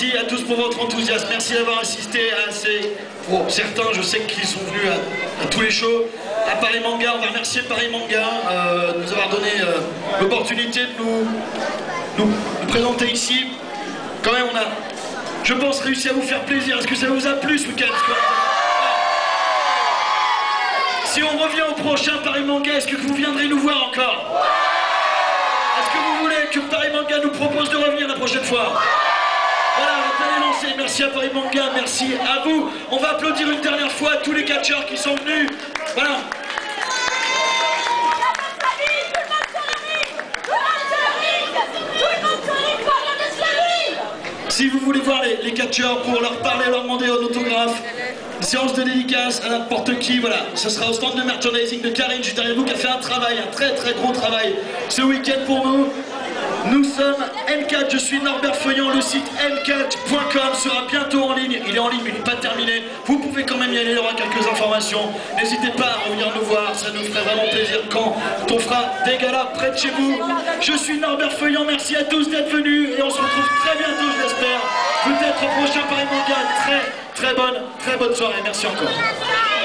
merci à tous pour votre enthousiasme. Merci d'avoir assisté à ces... Pour certains, je sais qu'ils sont venus à tous les shows. À Paris Manga, on va remercier Paris Manga de nous avoir donné l'opportunité de nous présenter ici. Quand même, on a, je pense, réussi à vous faire plaisir. Est-ce que ça vous a plu ce week-end? Si on revient au prochain Paris Manga, est-ce que vous viendrez nous voir encore? Est-ce que vous voulez que Paris Manga nous propose de revenir la prochaine fois? Voilà, on va les lancer. Merci à Paris Manga, merci à vous. On va applaudir une dernière fois tous les catcheurs qui sont venus. Voilà. Si vous voulez voir les catcheurs pour leur parler, leur demander un autographe, une séance de dédicace à n'importe qui, voilà, ce sera au stand de merchandising de Karine, juste derrière vous, qui a fait un travail, un très très gros travail ce week-end pour nous. Nous sommes N4, je suis Norbert Feuillant, le site n4.com sera bientôt en ligne, il est en ligne mais il n'est pas terminé, vous pouvez quand même y aller, il y aura quelques informations, n'hésitez pas à revenir nous voir, ça nous ferait vraiment plaisir quand on fera des galas près de chez vous. Je suis Norbert Feuillant, merci à tous d'être venus et on se retrouve très bientôt je l'espère, peut-être au prochain Paris Manga, très bonne soirée, merci encore.